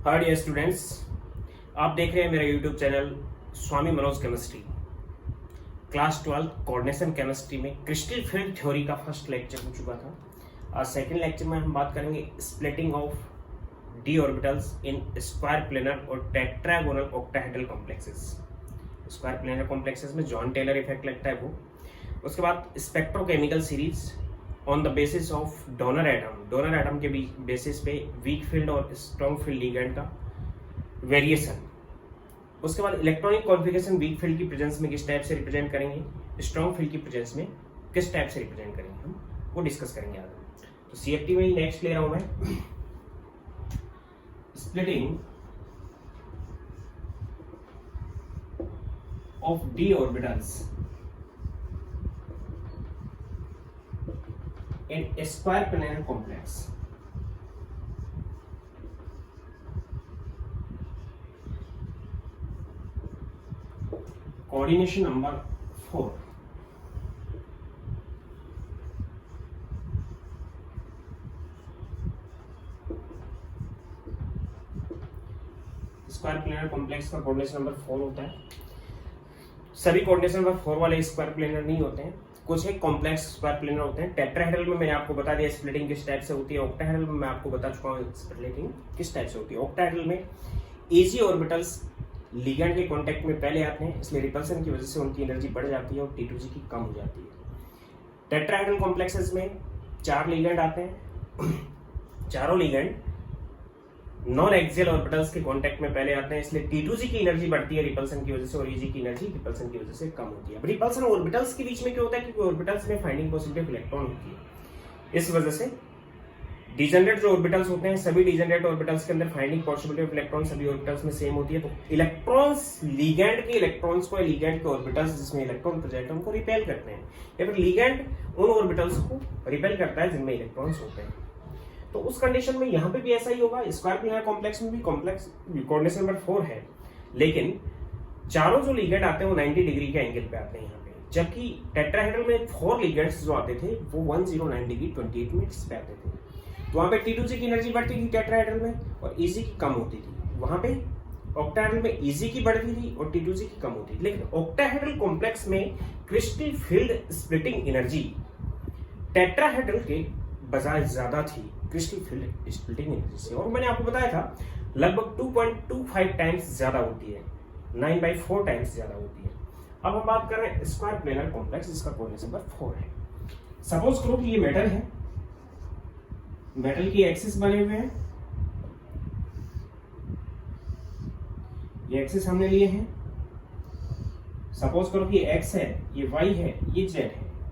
Hi dear students, आप देख रहे हैं मेरा YouTube channel Swami Manoj chemistry. Class 12 coordination chemistry में क्रिस्टल फील्ड थ्योरी का फर्स्ट लेक्चर हो चुका था। आज सेकंड लेक्चर में हम बात करेंगे splitting of d orbitals in square planar और tetragonal octahedral complexes. Square planar complexes में जॉन टेलर इफेक्ट लगता है वो। उसके बाद spectrochemical series on the basis of donor atom के बेसिस पे वीक फील्ड और स्ट्रॉन्ग फील्ड लिगेंड का वेरिएशन। उसके बाद इलेक्ट्रॉनिक कॉन्फ़िगरेशन वीक फील्ड की प्रेजेंस में किस टाइप से रिप्रेजेंट करेंगे, स्ट्रॉन्ग फील्ड की प्रेजेंस में किस टाइप से रिप्रेजेंट करेंगे, हम वो डिस्कस करेंगे आज। तो सीएफटी में ही नेक्स्ट ले रहा हूं मैं, splitting of d orbitals in a square planar complex. Coordination number 4. Square planar complex का कोऑर्डिनेशन नंबर 4 होता है। सभी कोऑर्डिनेशन नंबर 4 वाले स्क्वायर प्लेनर नहीं होते हैं, कुछ एक कॉम्प्लेक्स स्क्वायर प्लेनर होते हैं। टेट्राहेड्रल में मैंने आपको बता दिया स्प्लिटिंग किस टाइप से होती है। ऑक्टाहेड्रल में मैं आपको बता चुका हूँ स्प्लिटिंग किस टाइप से होती है। ऑक्टाहेड्रल में एजी ऑर्बिटल्स लिगैंड के कांटेक्ट में पहले आते हैं, इसलिए रिपल्सन की वजह से उनकी एनर्जी बढ़ जाती है और T2G की कम हो जाती है। टेट्राहेड्रल कॉम्प्लेक्सेस में 4 लिगैंड आते हैं। चारों लिगैंड नॉन एक्सियल ऑर्बिटल्स के कांटेक्ट में पहले आते हैं, इसलिए T2G की एनर्जी बढ़ती है रिपल्सन की वजह से और EG की एनर्जी रिपल्सन की वजह से कम होती है। अब रिपल्सन ऑर्बिटल्स के बीच में क्यों होता है? क्योंकि ऑर्बिटल्स में फाइंडिंग पॉसिबिलिटी ऑफ इलेक्ट्रॉन होती है। इस वजह से डिजेनरेट जो ऑर्बिटल्स होते हैं, सभी डिजेनरेट ऑर्बिटल्स के अंदर फाइंडिंग पॉसिबिलिटी ऑफ इलेक्ट्रॉन सभी ऑर्बिटल्स में सेम होती है। तो इलेक्ट्रॉन्स लिगैंड के इलेक्ट्रॉन्स को, लिगैंड के ऑर्बिटल्स जिसमें इलेक्ट्रॉन प्रेजेंट है उनको रिपेल करते हैं, या फिर लिगैंड उन ऑर्बिटल्स को रिपेल करता है जिनमें इलेक्ट्रॉन्स होते हैं। तो उस कंडीशन में यहाँ पे भी ऐसा ही होगा। स्क्वायर प्लेनर कॉम्प्लेक्स में भी कॉम्प्लेक्स कोऑर्डिनेशन नंबर 4 है, लेकिन चारों जो लिगेंड आते हैं वो 90 डिग्री के एंगल पे आते हैं यहाँ पे, जबकि टेट्राहेड्रल में 4 लिगेंड्स जो आते थे वो 109 डिग्री 28 मिनट्स पे आते थे। तो वहाँ पे T2G की एनर्जी बढ़ती थी टेट्राहेड्रल में और EG की कम होती थी। वहाँ पे ऑक्टाहेड्रल में EG की बढ़ती थी और T2G की कम होती थी। लेकिन ऑक्टाहेड्रल कॉम्प्लेक्स में crystal field splitting energy tetrahedral के बजाय ज्यादा थी क्रिस्टल फील्ड स्प्लिटिंग एनर्जी से, और मैंने आपको बताया था लगभग 2.25 टाइम्स ज्यादा होती है, 9/4 टाइम्स ज्यादा होती है। अब हम बात कर रहे हैं स्क्वायर प्लेनर कॉम्प्लेक्स जिसका कोऑर्डिनेशन नंबर 4 है। सपोज करो कि ये मेटल है, मेटल की एक्सिस बने हुए हैं, ये एक्सिस हमने लिए हैं। सपोज करो कि x है, ये y है, ये z है,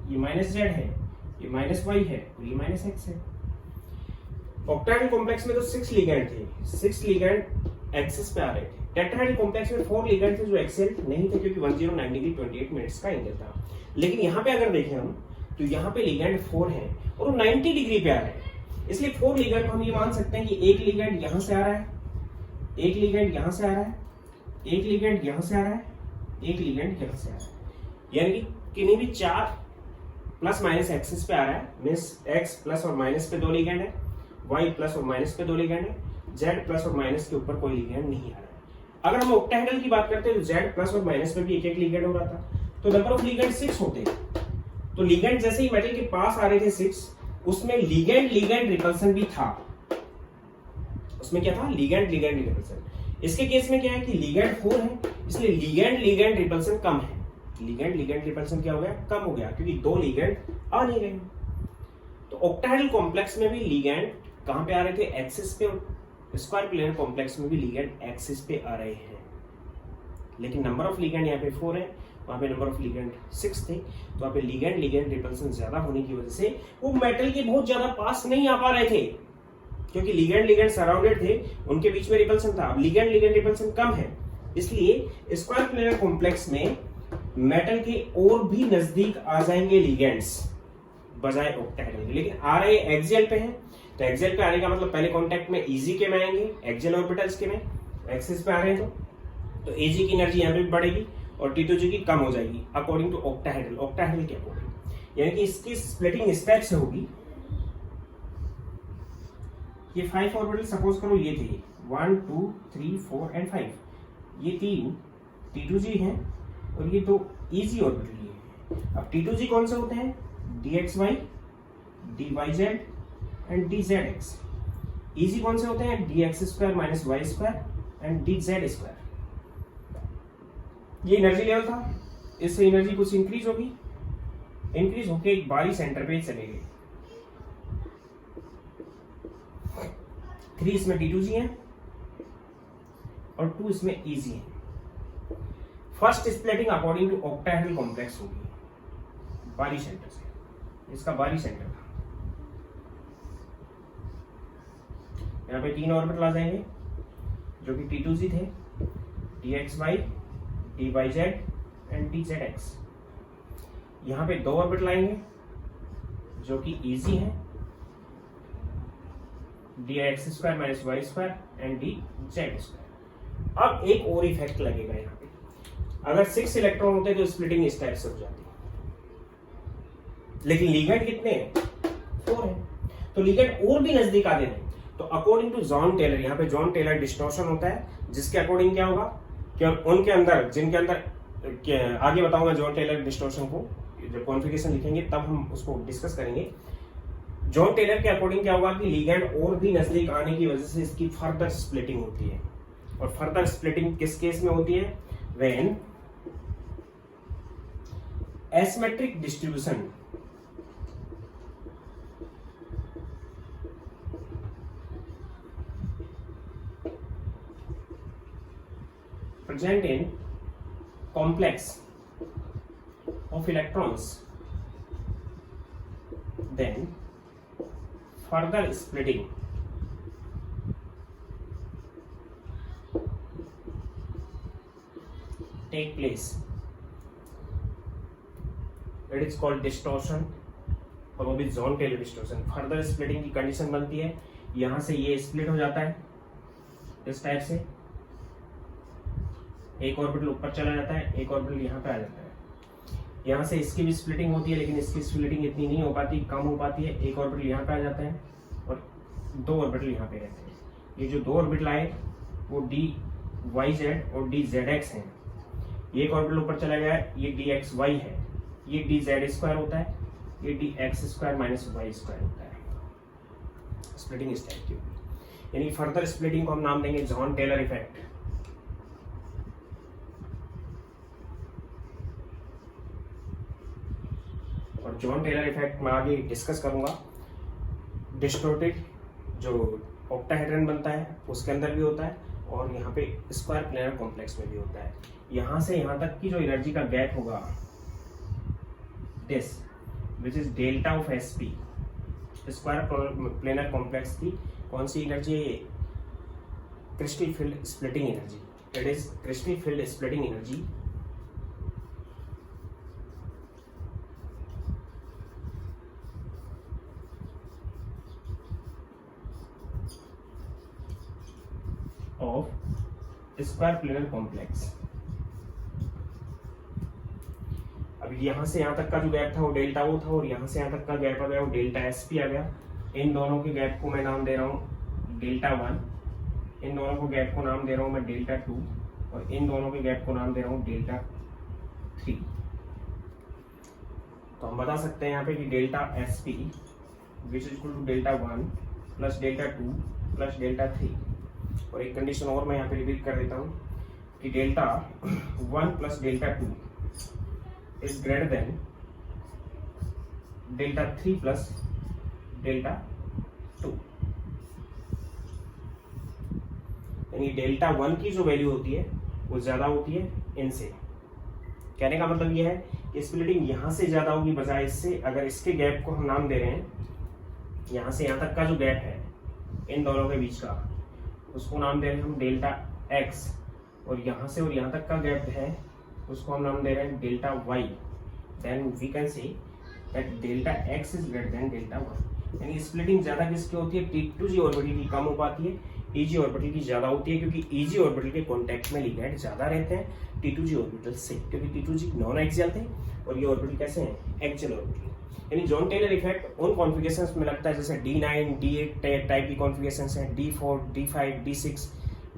ये -z है, ये -y है और ये -x है। ऑक्टाहेड्रल कॉम्प्लेक्स में तो 6 लिगैंड थे, 6 लिगैंड एक्सिस पे आ रहे थे। टेट्राहेड्रल कॉम्प्लेक्स में 4 लिगैंड थे जो एक्सियल नहीं थे, क्योंकि 109 डिग्री 28 मिनट्स का एंगल था। लेकिन यहाँ पे अगर देखें हम तो यहाँ पे लिगैंड 4 है और वो 90 डिग्री पे आ रहे हैं, इसलिए 4 लिगैंड को हम ये मान सकते हैं कि एक लिगैंड यहाँ से आ रहा है, एक लिगैंड यहाँ से आ रहा है, एक लिगैंड यहाँ से आ रहा है, एक लिगैंड यहाँ से आ रहा है, यानी कि किन्हीं भी 4 प्लस माइनस एक्सिस पे आ रहा है। मींस x प्लस और माइनस पे 2 लिगैंड है, y प्लस और माइनस पे 2 लिगैंड है, z प्लस और माइनस के ऊपर कोई लिगैंड नहीं आ रहा है। अगर हम ऑक्टाहेड्रल की बात करते हैं तो z प्लस और माइनस पे भी एक एक लिगैंड हो रहा था, तो नंबर ऑफ लिगैंड 6 होते हैं। तो लिगैंड जैसे ही मेटल के पास आ रहे थे 6, उसमें लिगैंड लिगैंड रिपल्सन भी था। उसमें क्या था? Ligand ligand repulsion. इसके केस में क्या है कि लिगैंड 4 है, इसलिए लिगैंड लिगैंड रिपल्सन कम है। लिगैंड लिगैंड रिपल्सन क्या हो गया? कम हो गया, क्योंकि 2 लिगैंड आ नहीं रहे। तो ऑक्टाहेड्रल कॉम्प्लेक्स में भी लिगैंड कहां पे आ रहे थे? एक्सिस पे। स्क्वायर प्लेनर कॉम्प्लेक्स में भी लिगैंड एक्सिस पे आ रहे हैं, लेकिन नंबर ऑफ लिगैंड यहाँ पे 4 है, वहां पे नंबर ऑफ लिगैंड 6 थे। तो वहां पे लिगैंड लिगैंड रिपल्सन ज्यादा होने की वजह से वो मेटल के बहुत ज्यादा पास नहीं आ पा रहे थे, क्योंकि लिगैंड लिगैंड सराउंडेड थे, उनके बीच में रिपल्सन था। अब लिगैंड लिगैंड रिपल्सन कम है, इसलिए स्क्वायर प्लेनर कॉम्प्लेक्स में मेटल के और भी नजदीक आ जाएंगे लिगेंड्स बजाय ऑक्टाहेड्रल। लेकिन आ रहे एक्सियल पे हैं, तो एक्सियल पे आने का मतलब पहले कांटेक्ट में EG के में आएंगे, एक्सियल ऑर्बिटल्स के में। एक्सिस पे आ रहे हैं तो EG की एनर्जी यहाँ पे भी बढ़ेगी और T2G की कम हो जाएगी अकॉर्डिंग टू ऑक्टाहेड्रल। ऑक्टाहेड्रल के अकॉर्डिंग, यानी कि इसकी स्प्लिटिंग इस टाइप से होगी। ये 5 ऑर्बिटल सपोज करो ये थे, 1 2 3 4 एंड 5, ये तीन T2G हैं और ये दो इजी ऑर्बिटल है। अब T2G कौन से होते हैं? dxy, dyz and dzx। E g कौन से होते हैं? dx square minus y square and dz square. ये एनर्जी लेवल था, इससे एनर्जी कुछ इंक्रीज होगी, इंक्रीज होके एक बारी सेंटर पे चले गए। 3 इसमें T2G है और 2 इसमें इजी है। First splitting according to octahedral complex होगी बारी सेंटर से, इसका बारी सेंटर था। यहाँ पे 3 ऑर्बिटल आ जाएंगे जो कि T2G थे, dxy, dyz एंड dzx। यहाँ पे 2 ऑर्बिटल आएंगे जो कि इजी है, dx square minus y square and dz square. अब एक और इफेक्ट लगेगा यहाँ पे, अगर 6 इलेक्ट्रॉन होते तो स्प्लिटिंग इस टाइप से हो जाती, लेकिन लिगेंड कितने हैं? 4 है, तो लिगेंड और भी नजदीक आ गए। तो अकॉर्डिंग टू जॉन टेलर, यहाँ पे जॉन टेलर डिस्टॉर्शन होता है, जिसके अकॉर्डिंग क्या होगा कि उनके अंदर, जिनके अंदर आगे बताऊंगा जॉन टेलर डिस्टॉर्शन को, जब कॉन्फ़िगरेशन लिखेंगे तब हम उसको डिस्कस करेंगे। जॉन टेलर के अकॉर्डिंग क्या होगा कि लिगेंड और भी नजदीक आने की वजह से इसकी फर्दर स्प्लिटिंग होती है। और फर्दर स्प्लिटिंग किस केस में होती है? When asymmetric distribution present in complex of electrons, then further splitting take place, it is called distortion, और वो भी Jahn Teller distortion. Further splitting की कंडीशन बनती है, यहां से ये स्प्लिट हो जाता है इस टाइप से, एक ऑर्बिटल ऊपर चला जाता है, एक ऑर्बिटल यहाँ पे आ जाता है। यहाँ से इसकी भी स्प्लिटिंग होती है, लेकिन इसकी स्प्लिटिंग इतनी नहीं हो पाती, कम हो पाती है। एक ऑर्बिटल यहाँ पे आ जाता है और 2 ऑर्बिटल यहाँ पे रहते हैं। ये जो 2 ऑर्बिटल आए वो dyz और dzx हैं। ये एक ऑर्बिटल ऊपर चला गया है, ये dxy है, ये dz स्क्वायर होता है, ये dx square minus y square होता है। स्प्लिटिंग इस टाइप की, यानी फर्दर स्प्लिटिंग को हम नाम देंगे जॉन टेलर इफेक्ट। और जॉन टेलर इफेक्ट मैं आगे डिस्कस करूंगा। डिस्टोर्टेड जो ऑक्टाहेड्रन बनता है उसके अंदर भी होता है, और यहाँ पे स्क्वायर प्लेनर कॉम्प्लेक्स में भी होता है। यहाँ से यहाँ तक की जो एनर्जी का गैप होगा, this which is delta of sp, square planar complex की कौन सी energy? Crystal field splitting energy. It is crystal field splitting energy of square planar complex. अब यहाँ से यहाँ तक का जो गैप था वो डेल्टा ओ था, और यहाँ से यहाँ तक का गैप आ गया वो डेल्टा sp आ गया। इन दोनों के गैप को मैं नाम दे रहा हूँ डेल्टा 1, इन दोनों को गैप को नाम दे रहा हूँ मैं डेल्टा 2, और इन दोनों के गैप को नाम दे रहा हूँ डेल्टा 3। तो हम बता सकते हैं यहाँ पे कि delta sp which is equal to delta 1 plus delta 2 plus delta 3। और एक कंडीशन और मैं यहाँ पे रिपीट कर देता हूँ कि delta 1 plus delta 2 is greater than delta 3 plus delta 2। यानी डेल्टा 1 की जो वैल्यू होती है वो ज्यादा होती है इनसे। कहने का मतलब ये है कि स्प्लिटिंग यहां से ज्यादा होगी बजाय इससे। अगर इसके गैप को हम नाम दे रहे हैं, यहां से यहां तक का जो गैप है इन दोनों के बीच का, उसको नाम दे रहे हैं हम डेल्टा x, और यहां से और यहां तक का गैप है उसको हम नाम दे रहे हैं delta y। Then we can say that delta x is greater than delta 1। यानी स्प्लिटिंग ज्यादा किसकी होती है? T2G ऑर्बिटल की कम हो पाती है, Eg ऑर्बिटल की ज्यादा होती है, क्योंकि Eg ऑर्बिटल के कांटेक्ट में लिगैंड ज्यादा रहते हैं T2G ऑर्बिटल से, क्योंकि T2G नॉन एक्सियल थे और ये ऑर्बिटल कैसे हैं? Axial orbital. यानी जॉन टेलर इफेक्ट उन कॉन्फ़िगरेशंस में लगता है जैसे D9, D8 टाइप की कॉन्फ़िगरेशंस हैं, D4, D5, D6,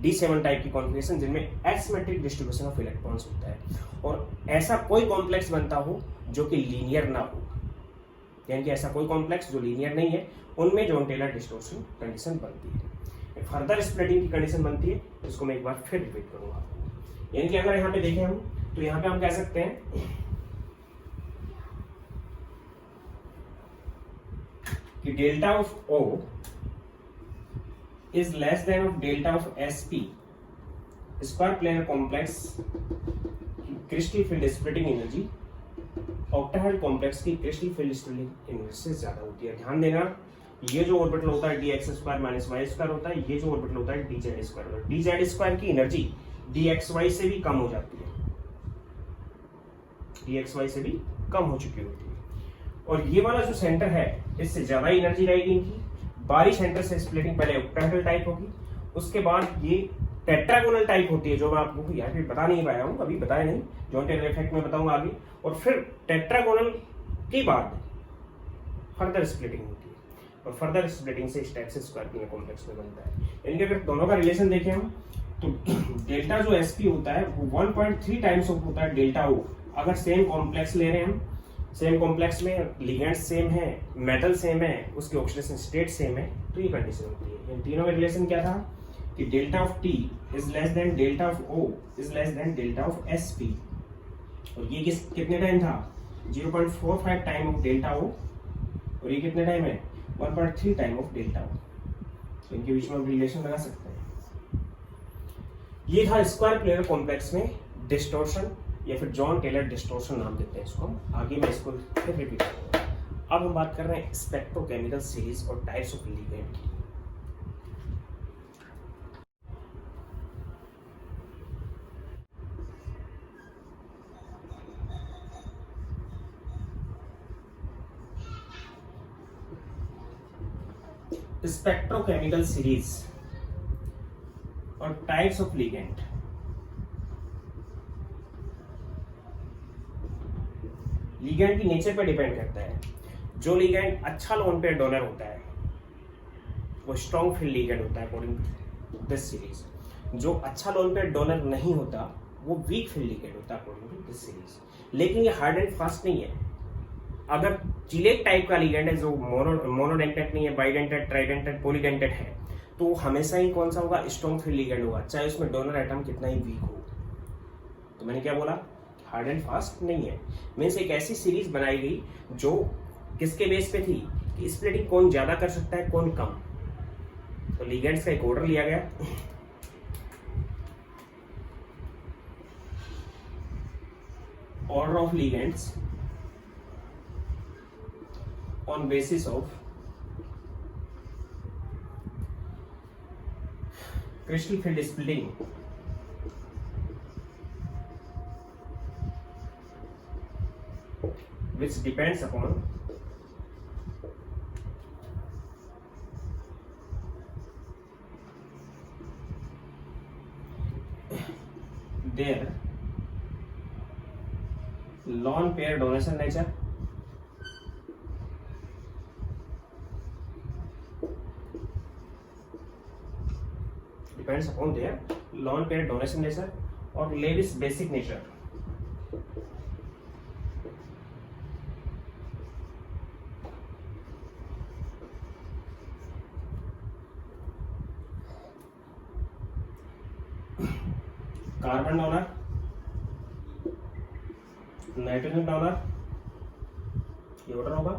D7 type की कॉन्फ़िगरेशन जिनमें एसिमेट्रिक डिस्ट्रीब्यूशन ऑफ इलेक्ट्रॉन्स होता है और ऐसा कोई कॉम्प्लेक्स बनता हो जो कि लीनियर ना हो, यानी कि ऐसा कोई कॉम्प्लेक्स जो लीनियर नहीं है, उनमें जॉन टेलर डिस्टॉर्शन कंडीशन बनती है। फर्दर स्प्लिटिंग की कंडीशन बनती है, जिसको मैं एक बार फिर रिपीट करूंगा। यानी कि अगर यहाँ पे देखें हम, तो यहाँ पे हम कह सकते हैं कि delta of O is less than of delta of SP square planar complex crystal field splitting energy octahedral complex की क्रिस्टल फील्ड स्प्लिटिंग एनर्जी से ज्यादा होती है। ध्यान देना, ये जो ऑर्बिटल होता है dx square minus y square होता है, ये जो ऑर्बिटल होता है dz स्क्वायर होता है। dz स्क्वायर की एनर्जी dxy से भी कम हो जाती है, dxy से भी कम हो चुकी होती है। और ये वाला जो सेंटर है, इससे ज्यादा एनर्जी रहेगी इनकी। बाहरी सेंटर से स्प्लिटिंग पहले ऑक्टाहेड्रल टाइप होगी, उसके बाद ये टेट्रागोनल टाइप होती है, जो मैं आपको यहाँ पे बता नहीं पाया हूँ, अभी बताया नहीं, जॉन टेलर इफेक्ट में बताऊंगा आगे। और फिर टेट्रागोनल के बाद फर्दर स्प्लिटिंग होती है, और फर्दर स्प्लिटिंग से स्टेक्स स्क्वायर प्लेनर कॉम्प्लेक्स में बनता है। यानी कि अगर दोनों का रिलेशन देखें हम, तो डेल्टा जो sp होता है वो 1.3 टाइम्स ऑफ होता है डेल्टा O। अगर सेम कॉम्प्लेक्स ले रहे हैं हम, सेम कॉम्प्लेक्स में लिगेंड्स सेम है, मेटल सेम है, उसकी ऑक्सीडेशन स्टेट सेम है, तो ये कंडीशन होती है। इन तीनों का रिलेशन क्या था कि delta of T is less than delta of O is less than delta of sp। और ये कितने टाइम था? 0.45 टाइम ऑफ डेल्टा O, और ये कितने टाइम है? 1.3 टाइम ऑफ डेल्टा O। तो इनके बीच में हम रिलेशन लगा सकते हैं। ये था स्क्वायर प्लेनर कॉम्प्लेक्स में डिस्टॉर्शन, या फिर जॉन टेलर डिस्टॉर्शन नाम देते हैं इसको। आगे मैं इसको फिर रिपीट करूंगा। अब हम बात कर रहे हैं स्पेक्ट्रोकेमिकल सीरीज और टाइप्स ऑफ लिगेंड की। स्पेक्ट्रोकेमिकल सीरीज और टाइप्स ऑफ लिगेंड। लिगेंड की नेचर पर डिपेंड करता है। जो लिगेंड अच्छा लोन पेयर डोनर होता है वो स्ट्रॉन्ग फील्ड लिगेंड होता है अकॉर्डिंग टू दिस सीरीज। जो अच्छा लोन पेयर डोनर नहीं होता वो वीक फील्ड लिगेंड होता है अकॉर्डिंग टू दिस सीरीज। लेकिन ये हार्ड एंड फास्ट नहीं है। अगर चिलेट टाइप का लिगेंड है जो मोनोडेंटेट नहीं है, बाइडेंटेट, ट्राइडेंटेट, पॉलीडेंटेट है, तो हमेशा ही कौन सा होगा? स्ट्रॉन्ग फील्ड लिगेंड होगा, चाहे उसमें डोनर एटम कितना ही वीक हो। तो मैंने क्या बोला? हार्ड एंड फास्ट नहीं है। मीन्स एक ऐसी सीरीज बनाई गई जो किसके बेस पे थी कि स्प्लिटिंग कौन ज्यादा कर सकता है, कौन कम। तो लिगेंड्स का एक ऑर्डर लिया गया, order of ligands on basis of crystal field splitting which depends upon their lone pair donation nature depends upon their lone pair donation nature or Lewis basic nature। Carbon donor, nitrogen donor, ये order होगा,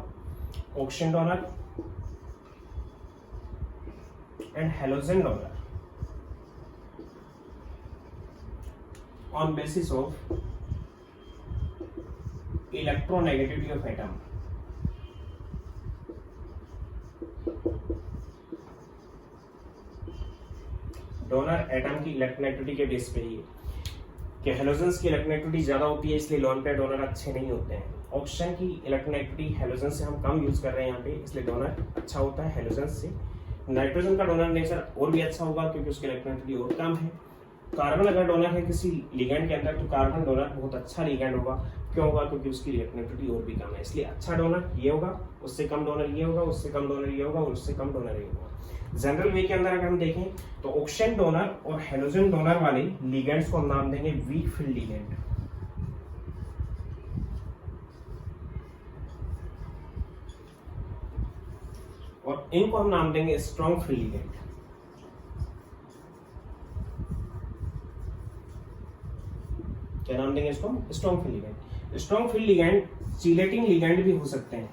oxygen donor and halogen donor on basis of electronegativity of atom. Donor atom की electronegativity के base पे ही कि halogens की electronegativity ज्यादा होती है, इसलिए लोन पेयर डोनर अच्छे नहीं होते हैं। ऑक्सीजन की इलेक्ट्रोनेगेटिविटी हेलोजन से हम कम यूज कर रहे हैं यहाँ पे, इसलिए डोनर अच्छा होता है हेलोजन से। नाइट्रोजन का डोनर नेचर और भी अच्छा होगा क्योंकि उसकी इलेक्ट्रोनेगेटिविटी और कम है, कार्बन अगर डोनर है किसी लिगेंड के अंदर तो कार्बन डोनर बहुत अच्छा लिगेंड होगा। क्यों होगा? क्योंकि उसकी रिएक्टिविटी और भी कम है, इसलिए अच्छा डोनर ये होगा, उससे कम डोनर ये होगा, उससे कम डोनर ये होगा, उससे कम डोनर ये होगा। जनरल वे के अंदर अगर हम देखें तो ऑक्सीजन डोनर और हेलोजन डोनर वाले लिगेंड्स को हम नाम देंगे वीक फील्ड लिगेंड, और इनको हम नाम देंगे स्ट्रॉन्ग फील्ड लिगेंड। क्या नाम देंगे इसको? Strong field ligand. Strong field ligand chelating ligand भी हो सकते हैं,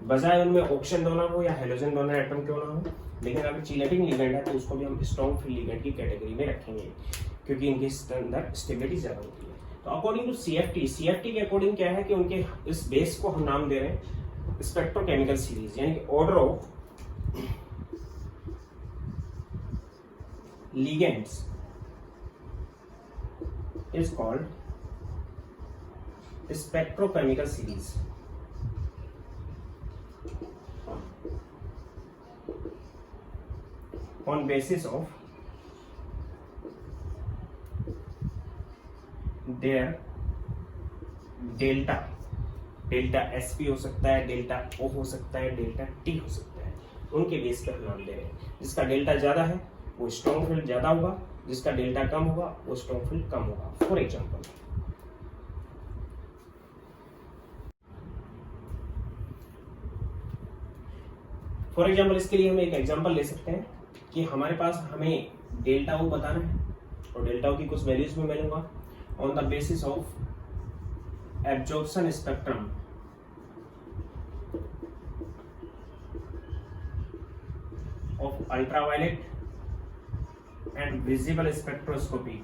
बजाय उनमें ऑक्सीजन डोनर हो या हेलोजन डोनर एटम क्यों ना हो, लेकिन अगर चीलेटिंग लिगेंड है तो उसको भी हम स्ट्रॉन्ग फील्ड लिगेंड की कैटेगरी में रखेंगे, क्योंकि इनके अंदर स्टेबिलिटी ज्यादा होती है। तो अकॉर्डिंग टू सीएफटी के अकॉर्डिंग क्या है कि उनके इस बेस को हम नाम दे रहे हैं स्पेक्ट्रोकेमिकल सीरीज, यानी कि order of ligands is called spectrochemical series. On basis of their delta sp हो सकता है, डेल्टा o हो सकता है, डेल्टा t हो सकता है, उनके बेस पर हम नाम दे रहे हैं। जिसका डेल्टा ज्यादा है वो स्ट्रॉन्ग फील्ड ज्यादा होगा, जिसका डेल्टा कम होगा वो स्ट्रॉन्ग फील्ड कम होगा। फॉर एग्जाम्पल इसके लिए हम एक एग्जाम्पल ले सकते हैं कि हमारे पास हमें डेल्टा ओ बताना है और डेल्टा ओ की कुछ वैल्यूज में मैं लूंगा on the basis of absorption spectrum of ultraviolet and visible spectroscopy.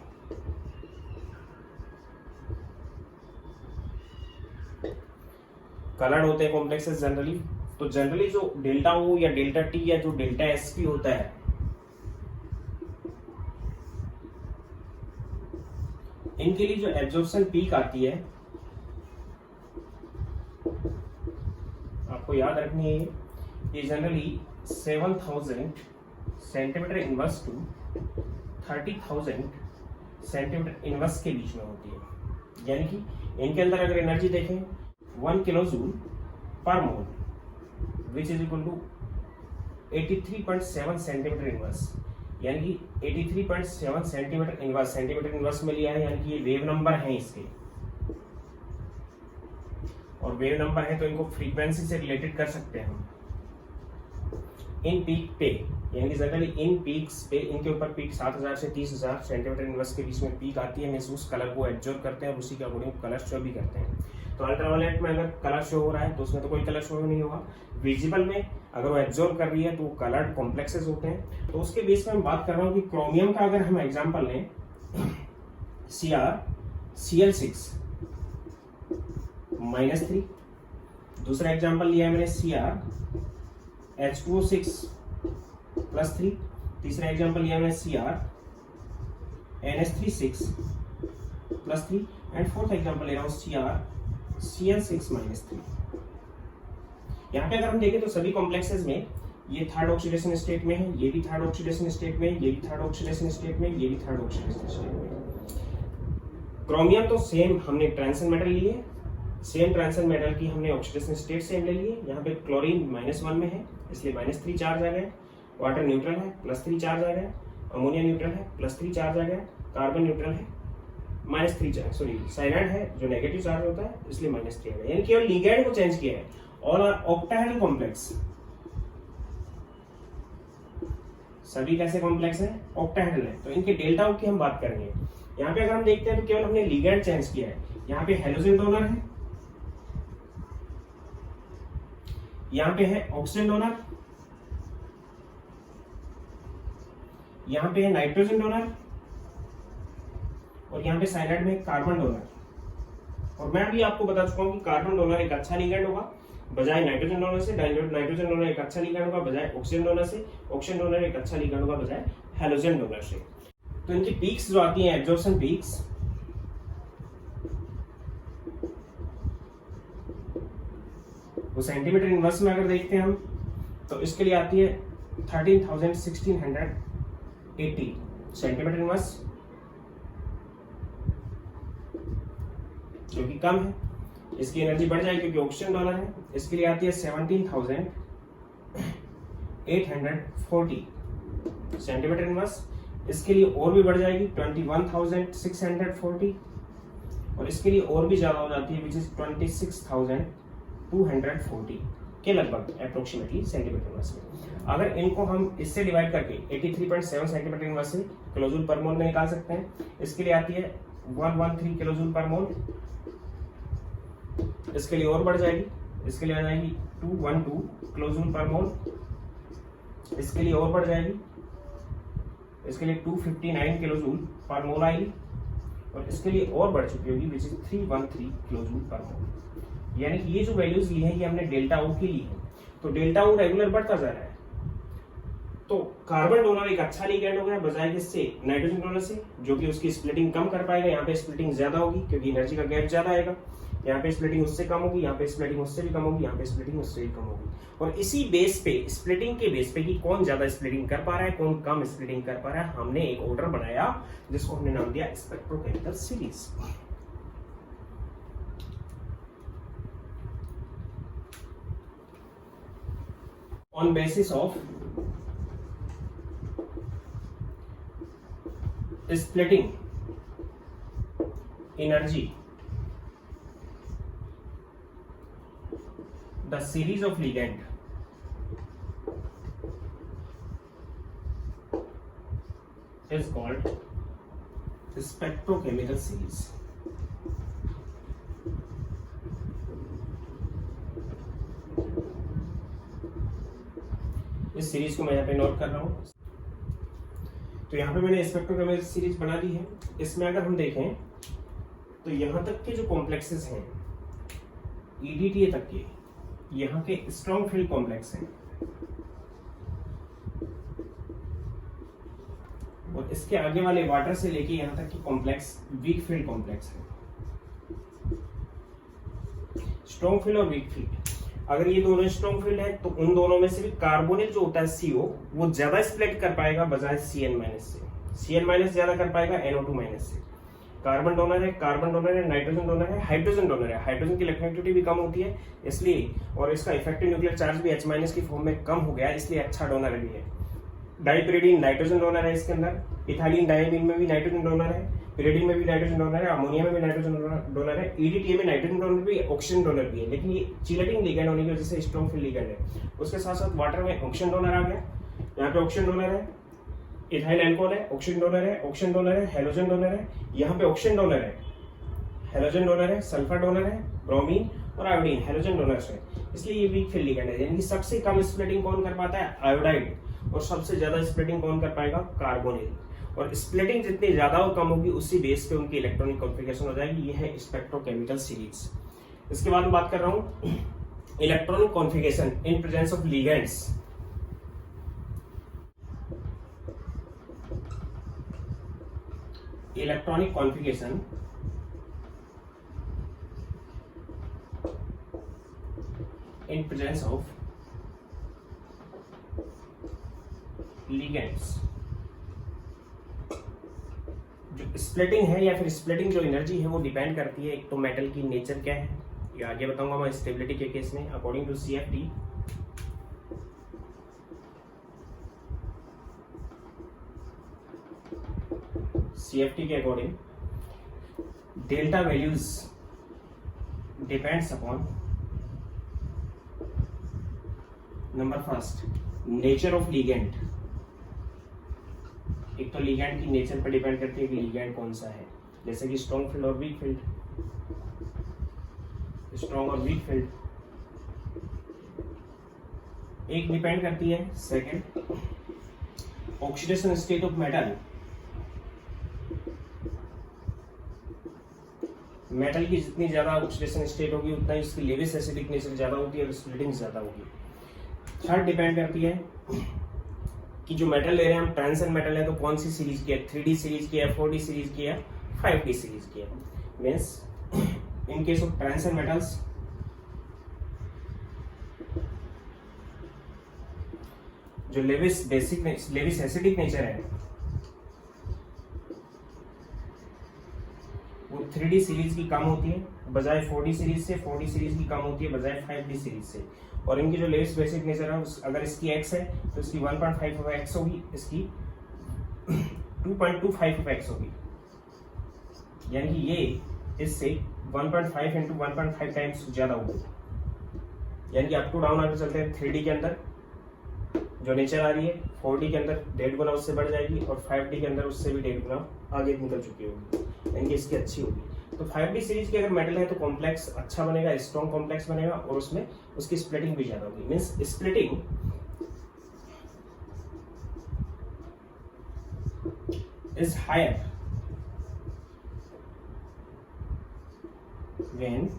Coloured होते हैं कॉम्प्लेक्सेस जनरली, तो जनरली जो डेल्टा ओ या डेल्टा टी या जो डेल्टा एसपी होता है इनके लिए जो एब्जॉर्प्शन पीक आती है आपको याद रखनी है, ये generally 7000 centimetre inverse two 30,000 centimetre inverse के बीच में होती है। यानी कि इनके अंदर अगर एनर्जी देखें 1 किलो जूल पर mole which is equal to 83.7 centimetre inverse, यानी कि 83.7 सेंटीमीटर इनवर्स में लिया है, यानी कि ये वेव नंबर है इसके, और वेव नंबर है तो इनको फ्रीक्वेंसी से रिलेटेड कर सकते हैं हम। इन पीक पे यानी कि जनरली इन पीक्स पे इनके ऊपर पीक 7000 से 30,000 सेंटीमीटर इनवर्स के बीच में पीक आती है, हम उस कलर को एब्जॉर्ब करते हैं और उसी के अकॉर्डिंग कलर शो भी करते हैं। तो अल्ट्रावायलेट में अगर कलर शो हो रहा है तो उसमें तो कोई कलर शो नहीं होगा, विजिबल में अगर वो एब्जॉर्ब कर रही है तो कलर्ड कॉम्प्लेक्सेस होते हैं। तो उसके बेस में मैं बात कर रहा हूँ कि क्रोमियम का अगर हम एग्जाम्पल लें CrCl6 -3, दूसरा एग्जाम्पल लिया है मैंने CrH2O6 +3, तीसरा एग्जाम्पल लिया मैंने CrNH3 +3 एंड फोर्थ एग्जाम्पल ले रहा हूँ CrCl6 -3। यहाँ पे अगर हम देखें तो सभी कॉम्प्लेक्सेस में ये थर्ड ऑक्सीडेशन स्टेट में है, ये भी थर्ड ऑक्सीडेशन स्टेट में, ये भी थर्ड ऑक्सीडेशन स्टेट में, ये भी थर्ड ऑक्सीडेशन स्टेट में। क्रोमियम तो सेम हमने ट्रांजिशन मेटल लिए, सेम ट्रांजिशन मेटल की हमने ऑक्सीडेशन स्टेट सेम ले लिए। यहाँ पे क्लोरीन -1 में है इसलिए -3 चार्ज आ गया, वाटर न्यूट्रल है +3 चार्ज आ गया, अमोनिया न्यूट्रल है +3 चार्ज आ गया, कार्बन न्यूट्रल है -3 चार्ज, सॉरी साइनाइड है जो नेगेटिव चार्ज होता है इसलिए -3 आ गया, यानी केवल लिगैंड को चेंज किया है। और ऑक्टाहेड्रल कॉम्प्लेक्स सभी कैसे कॉम्प्लेक्स है? ऑक्टाहेड्रल है, तो इनके डेल्टा की हम बात करेंगे। यहाँ पे अगर हम देखते हैं तो केवल हमने लिगैंड चेंज किया है, यहाँ पे हेलोजन डोनर है, यहाँ पे है ऑक्सीजन डोनर, यहाँ पे है नाइट्रोजन डोनर, और यहाँ पे साइनाइड में कार्बन डोनर। और मैं भी आपको बता चुका हूँ कि कार्बन डोनर एक अच्छा लिगैंड होगा बजाय नाइट्रोजन डोनर से, नाइट्रोजन डोनर एक अच्छा लिगैंड होगा बजाय ऑक्सीजन डोनर से, ऑक्सीजन डोनर एक अच्छा लिगैंड होगा बजाय हेलोजन डोनर से। तो इनकी पीक्स जो आती हैं एब्जॉर्प्शन पीक्स, वो सेंटीमीटर इनवर्स में अगर देखते हैं हम तो इसके लिए आती है 13,1680 सेंटीमीटर इनवर्स, जो कि कम है। इसकी एनर्जी बढ़ जाएगी क्योंकि ऑक्सीजन डोनर है। इसके लिए आती है 17,840 सेंटीमीटर इनवर्स। इसके लिए और भी बढ़ जाएगी 21,640, और इसके लिए और भी ज्यादा हो जाती है विच इज 26,240 के लगभग अप्रोक्सीमेटली सेंटीमीटर इनवर्स में। अगर इनको हम इससे डिवाइड करके 83.7 सेंटीमीटर इनवर्स से किलोजूल पर मोल में निकाल सकते हैं। इसके लिए आती है 113 किलोजूल पर मोल। इसके लिए और बढ़ जाएगी, इसके लिए आ जाएगी 212 किलोजूल पर मोल। इसके लिए और बढ़ जाएगी, इसके लिए 259 किलोजूल पर मोल आएगी, और इसके लिए और बढ़ चुकी होगी विच इज 313 किलोजूल पर मोल। यानी कि ये जो वैल्यूज ली है ये हमने डेल्टा ओ की ली है, तो डेल्टा ओ रेगुलर बढ़ता जा रहा है। तो कार्बन डोनर एक अच्छा लिगैंड हो गया बजाय किससे, नाइट्रोजन डोनर से, जो कि उसकी स्प्लिटिंग कम कर पाएगा। यहाँ पे स्प्लिटिंग ज्यादा होगी क्योंकि एनर्जी का गैप ज्यादा आएगा। यहाँ पे स्प्लिटिंग उससे कम होगी, यहाँ पे स्प्लिटिंग उससे भी कम होगी, यहाँ पे स्प्लिटिंग उससे भी कम होगी। और इसी बेस पे, स्प्लिटिंग के बेस पे कि कौन ज्यादा स्प्लिटिंग कर पा रहा है, कौन कम स्प्लिटिंग कर पा रहा है, हमने एक ऑर्डर बनाया जिसको हमने नाम दिया spectrochemical series. On basis of splitting energy, the series of ligand is called spectrochemical series. इस सीरीज को मैं यहाँ पे नोट कर रहा हूं। तो यहाँ पे मैंने स्पेक्ट्रोकेमिकल सीरीज बना दी है। इसमें अगर हम देखें तो यहाँ तक के जो कॉम्प्लेक्सेस हैं EDTA तक के, यहाँ के स्ट्रॉन्ग फील्ड कॉम्प्लेक्स हैं, और इसके आगे वाले वाटर से लेके यहाँ तक की कॉम्प्लेक्स वीक फील्ड कॉम्प्लेक्स है। स्ट्रॉन्ग फील्ड और वीक फील्ड, अगर ये दोनों स्ट्रॉन्ग फील्ड है तो उन दोनों में से भी कार्बोनिल जो होता है CO वो ज्यादा स्प्लिट कर पाएगा बजाय CN- से। CN- ज्यादा कर पाएगा NO2- से। कार्बन डोनर है, नाइट्रोजन डोनर है, हाइड्रोजन डोनर है। हाइड्रोजन की इलेक्ट्रोनेगेटिविटी भी कम होती है इसलिए, और इसका इफेक्टिव न्यूक्लियर चार्ज भी H- की फॉर्म में कम हो गया इसलिए अच्छा डोनर भी है। डाइपिरिडीन नाइट्रोजन डोनर है इसके अंदर, इथाइलिन डायमीन में भी नाइट्रोजन डोनर है, पिरिडीन में भी नाइट्रोजन डोनर है, अमोनिया में भी नाइट्रोजन डोनर है, EDTA में नाइट्रोजन डोनर भी, ऑक्सीजन डोनर भी है। लेकिन ये चिलेटिंग लिगैंड होने की वजह से स्ट्रॉन्ग फील्ड लिगैंड है। उसके साथ साथ वाटर में ऑक्सीजन डोनर आ गया, यहाँ पे ऑक्सीजन डोनर है, इथाइल अल्कोहल है, ऑक्सीजन डोनर है, ऑक्सीजन डोनर है, हेलोजन डोनर है, यहाँ पे ऑक्सीजन डोनर है, हेलोजन डोनर है, सल्फर डोनर है, ब्रोमीन और आयोडीन हेलोजन डोनर्स है। इसलिए ये वीक फील्ड लिगैंड है। यानी कि सबसे कम स्प्लिटिंग कौन कर पाता है, आयोडाइड, और सबसे ज्यादा स्प्लिटिंग कौन कर पाएगा, कार्बोनिल। और स्प्लिटिंग जितनी ज्यादा और कम होगी उसी बेस पे उनकी इलेक्ट्रॉनिक कॉन्फ़िगरेशन हो जाएगी। ये है स्पेक्ट्रोकेमिकल सीरीज। इसके बाद मैं बात कर रहा हूं electronic configuration in presence of ligands. Electronic configuration in presence of ligands। जो स्प्लिटिंग है या फिर स्प्लिटिंग जो एनर्जी है वो डिपेंड करती है एक तो मेटल की नेचर क्या है, ये आगे बताऊंगा मैं स्टेबिलिटी के केस में। अकॉर्डिंग टू CFT के according delta values depends upon number first nature of ligand. एक तो लिगेंड की नेचर पर डिपेंड करती है कि लिगेंड कौन सा है, जैसे कि स्ट्रॉन्ग फील्ड और वीक फील्ड, स्ट्रॉन्ग और वीक फील्ड एक डिपेंड करती है। Second oxidation state of metal, metal की जितनी ज्यादा ऑक्सीडेशन स्टेट होगी उतना ही उसकी लेविस एसिडिक नेचर ज्यादा होगी और स्प्लिटिंग ज्यादा होगी। थर्ड डिपेंड करती है कि जो मेटल ले रहे हैं हम ट्रांसन मेटल है तो कौन सी सीरीज की है, 3D सीरीज की है, 4D सीरीज की है, 5D सीरीज की है। मीन्स इन केस ऑफ ट्रांसन जो लेविस एसिडिक नेचर है वो 3D सीरीज की कम होती है बजाय 4D सीरीज से, 4D सीरीज की कम होती है बजाय 5D सीरीज से। और इनकी जो लेविस बेसिक नेचर है अगर इसकी x है तो इसकी 1.5x होगी, इसकी 2.25x होगी, यानी कि ये इससे 1.5 into 1.5 टाइम्स ज्यादा होगी। यानी कि अप टू डाउन आगे चलते हैं 3D के अंदर जो नेचर आ रही है 4D के अंदर 1.5 गुना उससे बढ़ जाएगी और 5D के अंदर उससे भी 1.5 गुना आगे निकल चुकी होगी, यानी कि इसकी अच्छी होगी। तो 5D सीरीज की अगर मेटल है तो कॉम्प्लेक्स अच्छा बनेगा, स्ट्रॉन्ग कॉम्प्लेक्स बनेगा और उसमें उसकी स्प्लिटिंग भी ज्यादा होगी। Means splitting is higher when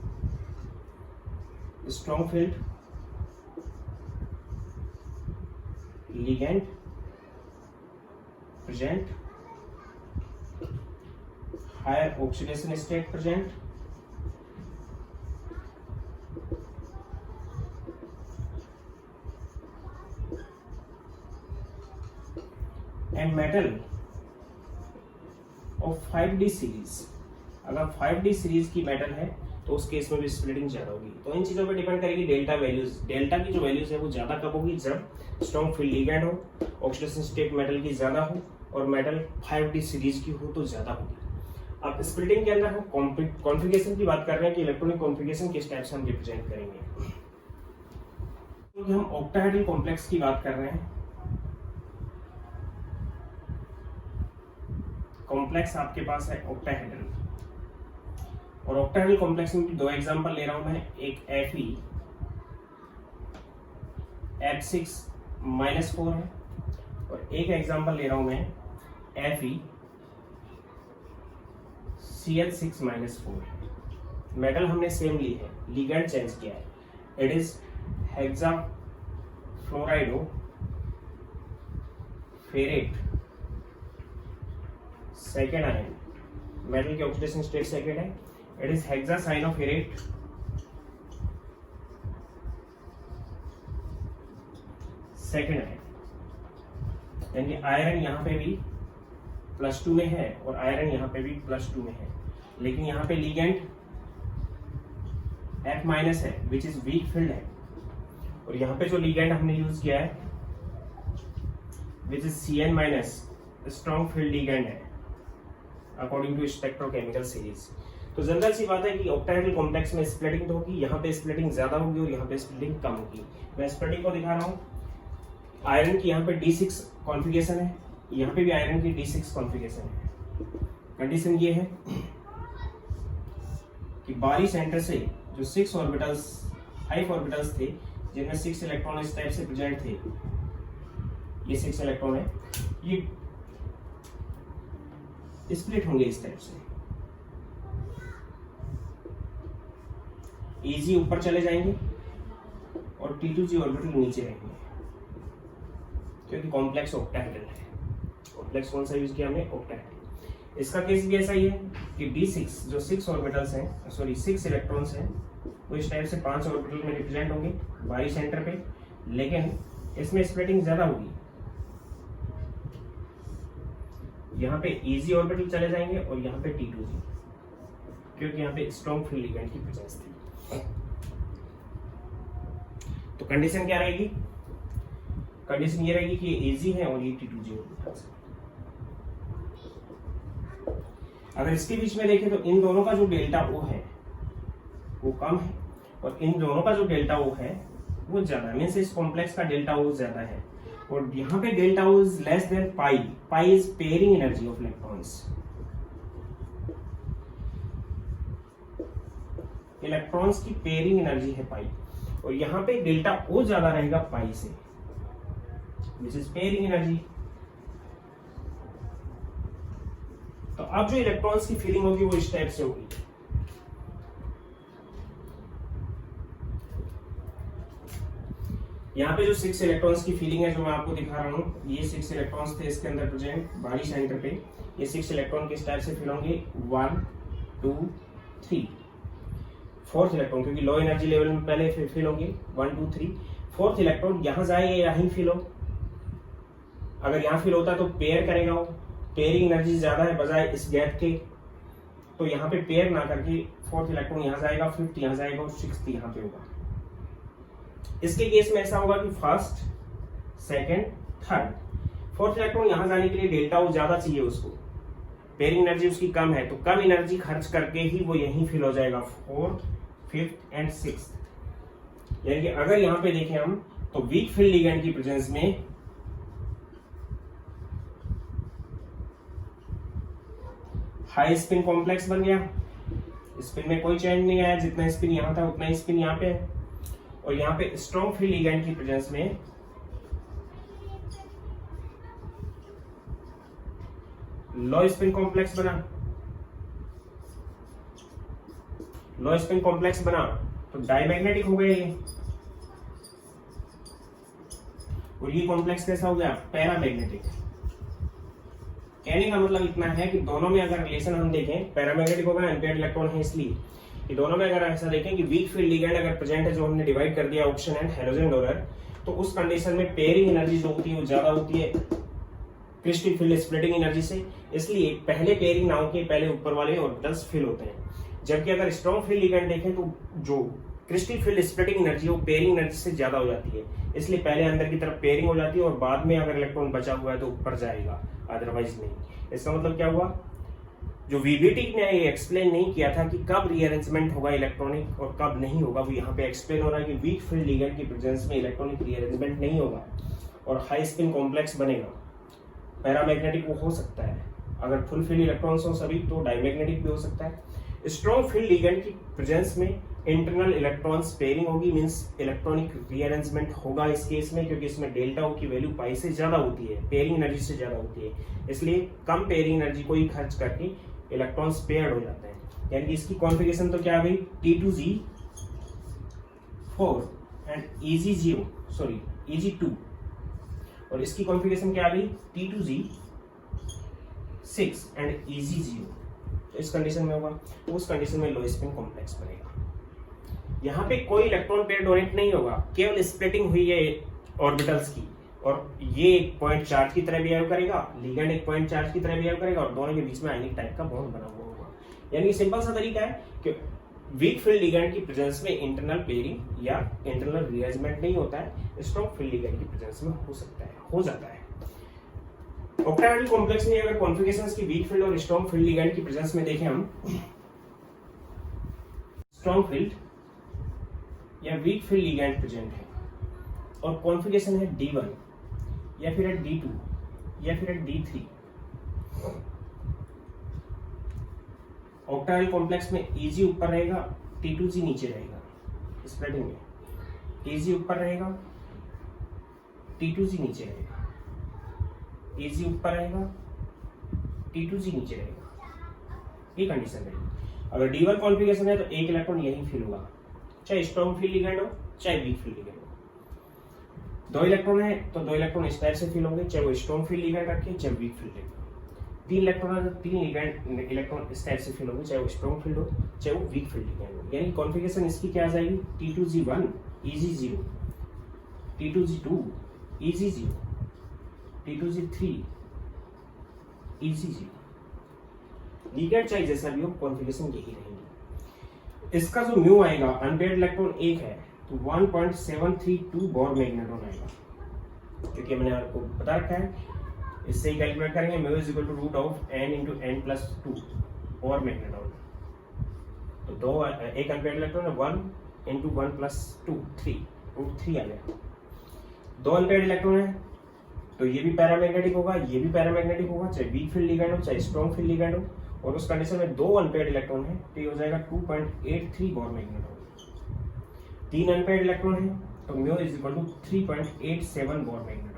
strong field ligand present, higher oxidation state present, and metal of 5D series। अगर 5D सीरीज की मेटल है तो उस केस में भी स्प्लिटिंग ज्यादा होगी। तो इन चीजों पे डिपेंड करेगी डेल्टा वैल्यूज। डेल्टा की जो वैल्यूज है वो ज्यादा कब होगी, जब स्ट्रॉन्ग फील्ड लिगैंड हो, ऑक्सीडेशन स्टेट मेटल की ज्यादा हो और मेटल 5D सीरीज की हो तो ज्यादा होगी। अब स्प्लिटिंग के अंदर हम कॉन्फ़िगरेशन की बात कर रहे हैं कि इलेक्ट्रॉनिक कॉन्फ़िगरेशन किस टाइप से हम रिप्रेजेंट करेंगे। तो हम ऑक्टाहेड्रल कॉम्प्लेक्स की बात कर रहे हैं। कॉम्प्लेक्स आपके पास है ऑक्टाहेड्रल, और ऑक्टाहेड्रल कॉम्प्लेक्स में दो एग्जांपल ले रहा हूं मैं, एक Fe F6-4 है और एक एग्जांपल ले रहा हूं मैं Fe Cl6-4 है। मेटल हमने सेम ली है, लिगैंड चेंज किया है, it is hexafluorido ferrate second ion. Metal की ऑक्सीडेशन स्टेट सेकेंड है, इट इज हेक्सासाइनोफेरेट सेकेंड है। यानी आयरन यहाँ पे भी +2 में है और आयरन यहाँ पे भी +2 में है, लेकिन यहाँ पे लिगेंड F- है विच इज वीक फील्ड है, और यहाँ पे जो लिगेंड हमने यूज किया है which is Cn- strong field ligand है अकॉर्डिंग टू स्पेक्ट्रोकेमिकल सीरीज। तो जनरल सी बात है कि ऑक्टाहेड्रल कॉम्प्लेक्स में स्प्लिटिंग तो होगी, यहाँ पे स्प्लिटिंग ज्यादा होगी और यहाँ पे स्प्लिटिंग कम होगी। मैं स्प्लिटिंग को दिखा रहा हूँ। आयरन की यहाँ पे D6 कॉन्फ़िगरेशन है, यहाँ पे भी आयरन की D6 कॉन्फ़िगरेशन है। कंडीशन ये है कि बाहरी सेंटर से जो 5 ऑर्बिटल्स थे जिनमें 6 इलेक्ट्रॉन इस टाइप से प्रेजेंट थे, ये 6 इलेक्ट्रॉन है, ये स्प्लिट होंगे इस टाइप से। Eg ऊपर चले जाएंगे और T2G ऑर्बिटल नीचे रहेंगे, क्योंकि कॉम्प्लेक्स ऑक्टाहेड्रल है। कॉम्प्लेक्स कौन सा यूज किया हमने, ऑक्टाहेड्रल। इसका केस भी ऐसा ही है कि D6 जो 6 ऑर्बिटल्स हैं, सॉरी 6 इलेक्ट्रॉन्स हैं, वो इस टाइप से 5 ऑर्बिटल में रिप्रेजेंट होंगे बाहरी सेंटर पे, लेकिन इसमें स्प्लिटिंग ज्यादा होगी। यहाँ पे Eg ऑर्बिटल चले जाएंगे और यहाँ पे T2G, क्योंकि यहाँ पे स्ट्रॉन्ग फील्ड लिगेंड की प्रेजेंस थी। तो कंडीशन क्या रहेगी, कंडीशन ये रहेगी कि ये Ag है और ये T2G ऑर्बिटल्स है। अगर इसके बीच में देखें तो इन दोनों का जो डेल्टा O है वो कम है और इन दोनों का जो डेल्टा O है वो ज्यादा है। मींस इस कॉम्प्लेक्स का डेल्टा O ज्यादा है और यहाँ पे delta O is less than pi. Pi is pairing energy of electrons. Electrons की पेयरिंग एनर्जी है पाई, और यहाँ पे डेल्टा O ज्यादा रहेगा पाई से, विच इज पेयरिंग एनर्जी। तो अब जो इलेक्ट्रॉन्स की फीलिंग होगी वो इस टाइप से होगी। यहाँ पे जो 6 इलेक्ट्रॉन्स की फीलिंग है जो मैं आपको दिखा रहा हूँ, ये 6 इलेक्ट्रॉन्स थे इसके अंदर प्रेजेंट बाहरी सेंटर पे। ये 6 इलेक्ट्रॉन किस टाइप से फील होंगे, 1 2 3। फोर्थ इलेक्ट्रॉन क्योंकि लो एनर्जी लेवल में पहले फील होंगे 1 2 3। फोर्थ इलेक्ट्रॉन यहाँ जाए या यहीं फील हो, अगर यहाँ फिल होता है तो पेयर करेगा, वो पेयरिंग एनर्जी ज्यादा है बजाय इस गैप के, तो यहाँ पे पेयर ना करके फोर्थ इलेक्ट्रॉन यहाँ जाएगा, फिफ्थ यहाँ जाएगा और सिक्स्थ यहाँ पे होगा। इसके केस में ऐसा होगा कि first, second, third, fourth electron यहाँ जाने के लिए डेल्टा ओ ज्यादा चाहिए उसको, पेयरिंग एनर्जी उसकी कम है, तो कम एनर्जी खर्च करके ही वो यहीं फिल हो जाएगा, फोर्थ, फिफ्थ एंड सिक्स्थ। यानी कि अगर यहाँ पे देखें हम तो वीक फील्ड लिगेंड की प्रेजेंस में हाई स्पिन कॉम्प्लेक्स बन गया, स्पिन में कोई चेंज नहीं आया, जितना स्पिन यहां था उतना ही स्पिन यहाँ पे है, और यहाँ पे स्ट्रॉन्ग फील्ड लिगेंड की प्रेजेंस में लो स्पिन कॉम्प्लेक्स बना, लो स्पिन कॉम्प्लेक्स बना तो डायमैग्नेटिक हो गए ये, और ये कॉम्प्लेक्स कैसा हो गया, पैरामैग्नेटिक। कहने का मतलब इतना है कि दोनों में अगर रिलेशन हम देखें, पैरामैग्नेटिक होगा, अनपेयर्ड इलेक्ट्रॉन है, इसलिए कि दोनों में अगर ऐसा देखें कि वीक फील्ड लिगेंड अगर प्रेजेंट है, जो हमने डिवाइड कर दिया ऑक्सीजन एंड हैलोजन डोनर, तो उस कंडीशन में पेयरिंग एनर्जी जो होती है वो ज्यादा होती है क्रिस्टल फील्ड स्प्लिटिंग एनर्जी से, इसलिए पहले पेयरिंग ना होके पहले ऊपर वाले ऑर्बिटल्स फिल होते हैं। जबकि अगर स्ट्रॉन्ग फील्ड लिगेंड देखें तो जो क्रिस्टल फील्ड स्प्लिटिंग एनर्जी वो पेयरिंग एनर्जी से ज्यादा हो जाती है, इसलिए पहले अंदर की तरफ पेयरिंग हो जाती है और बाद में अगर इलेक्ट्रॉन बचा हुआ है तो ऊपर जाएगा, अदरवाइज नहीं। इसका मतलब क्या हुआ, जो वीबीटी ने ये एक्सप्लेन नहीं किया था कि कब रीअरेंजमेंट होगा इलेक्ट्रॉनिक और कब नहीं होगा, वो यहाँ पे एक्सप्लेन हो रहा है कि वीक फील्ड लिगेंड की प्रेजेंस में इलेक्ट्रॉनिक रीअरेंजमेंट नहीं होगा और हाई स्पिन कॉम्प्लेक्स बनेगा। पैरामैग्नेटिक वो हो सकता है, अगर फुल फील्ड इलेक्ट्रॉन्स हो सभी तो डायमैग्नेटिक भी हो सकता है। स्ट्रॉन्ग फील्ड लिगेंड की प्रेजेंस में इंटरनल इलेक्ट्रॉन्स पेयरिंग होगी, मींस इलेक्ट्रॉनिक रीअरेंजमेंट होगा इस केस में, क्योंकि इसमें डेल्टा ओ की वैल्यू पाई से ज्यादा होती है, पेयरिंग एनर्जी से ज्यादा होती है, इसलिए कम पेयरिंग एनर्जी को ही खर्च करके इलेक्ट्रॉन्स पेयर्ड हो जाते हैं। यानी कि इसकी कॉन्फ़िगरेशन तो क्या आ गई, T2Z4 एंड Eg2, और इसकी कॉन्फ़िगरेशन क्या आ गई, T2Z6 एंड Eg0। तो इस कंडीशन में होगा, तो उस कंडीशन में लो स्पिन कॉम्प्लेक्स बनेगा। यहाँ पे कोई इलेक्ट्रॉन पेयर डोनेट नहीं होगा, केवल स्प्लिटिंग हुई है ऑर्बिटल्स की, और ये एक पॉइंट चार्ज की तरह बिहेव करेगा, लिगेंड एक पॉइंट चार्ज की तरह बिहेव करेगा, और दोनों के बीच में आयनिक टाइप का बॉन्ड बना हुआ होगा। यानी सिंपल सा तरीका है कि वीक फील्ड लिगेंड की प्रेजेंस में इंटरनल पेयरिंग या इंटरनल रीअरेंजमेंट नहीं होता है, स्ट्रॉन्ग फील्ड लिगेंड की प्रेजेंस में हो सकता है, हो जाता है। ऑक्टाहेड्रल कॉम्प्लेक्स में अगर कॉन्फ़िगरेशंस की वीक फील्ड और स्ट्रॉन्ग फील्ड लिगेंड की प्रेजेंस में देखें हम, स्ट्रॉन्ग फील्ड या वीक फील्ड लिगेंड प्रेजेंट है और कॉन्फ़िगरेशन है D1 या फिर है D2 या फिर है D3। ऑक्टाहेड्रल कॉम्प्लेक्स में Eg ऊपर रहेगा, T2G नीचे रहेगा, स्प्रेडिंग में Eg ऊपर रहेगा, T2G नीचे रहेगा, Eg ऊपर रहेगा, T2G नीचे रहेगा, ये कंडीशन रहेगी। अगर D1 कॉन्फ़िगरेशन है तो एक इलेक्ट्रॉन यहीं फिल होगा, चाहे स्ट्रॉन्ग फील्ड लिगेंड हो चाहे वीक फील्ड लिगेंड हो। दो इलेक्ट्रॉन है तो दो इलेक्ट्रॉन इस टाइप से फिल होंगे, चाहे वो स्ट्रॉन्ग फील्ड लिगेंड रखे चाहे वीक फील्ड लिगेंड। तीन इलेक्ट्रॉन है तो तीन इलेक्ट्रॉन इस टाइप से फिल होंगे, चाहे वो स्ट्रॉन्ग फील्ड हो चाहे वो वीक फील्ड लिगेंड हो। यानी कॉन्फ़िगरेशन इसकी क्या आ जाएगी, T2G1 Eg0, T2G2 Eg0, T2G3 Eg0। Ligand चाहे जैसा भी हो, कॉन्फ़िगरेशन यही रहेगी। इसका जो म्यू आएगा, अनपेयर्ड इलेक्ट्रॉन एक है तो 1.732 बोर मैग्नेट्रॉन आएगा, क्योंकि मैंने आपको बता रखा है, इससे ही कैलकुलेट करेंगे, mu is equal to root of n into n plus 2 Bohr magneton. तो दो एक अनपेयर्ड इलेक्ट्रॉन है, 1 इंटू 1 प्लस 2 3 रूट 3 आ गया। दो अनपेयर्ड इलेक्ट्रॉन है तो ये भी पैरामैग्नेटिक होगा, ये भी पैरामैग्नेटिक होगा, चाहे वीक फील्ड लिगेंड हो चाहे स्ट्रॉन्ग फील्ड लिगेंड हो, और उस कंडीशन में दो अनपेयर्ड इलेक्ट्रॉन है तो ये हो जाएगा 2.83 बोर मैग्नेट्रॉन। तीन अनपेयर्ड इलेक्ट्रॉन है तो mu is equal to 3.87 Bohr magneton.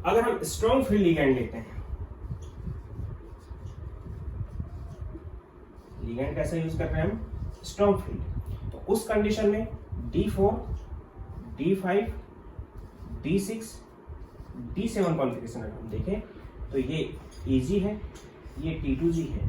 अगर हम स्ट्रॉन्ग फील्ड लिगेंड लेते हैं, लिगेंड कैसे यूज कर रहे हैं हम, स्ट्रॉन्ग फील्ड, तो उस कंडीशन में D4 D5 D6 D7 configuration अगर हम देखें तो ये Eg है, ये T2G है,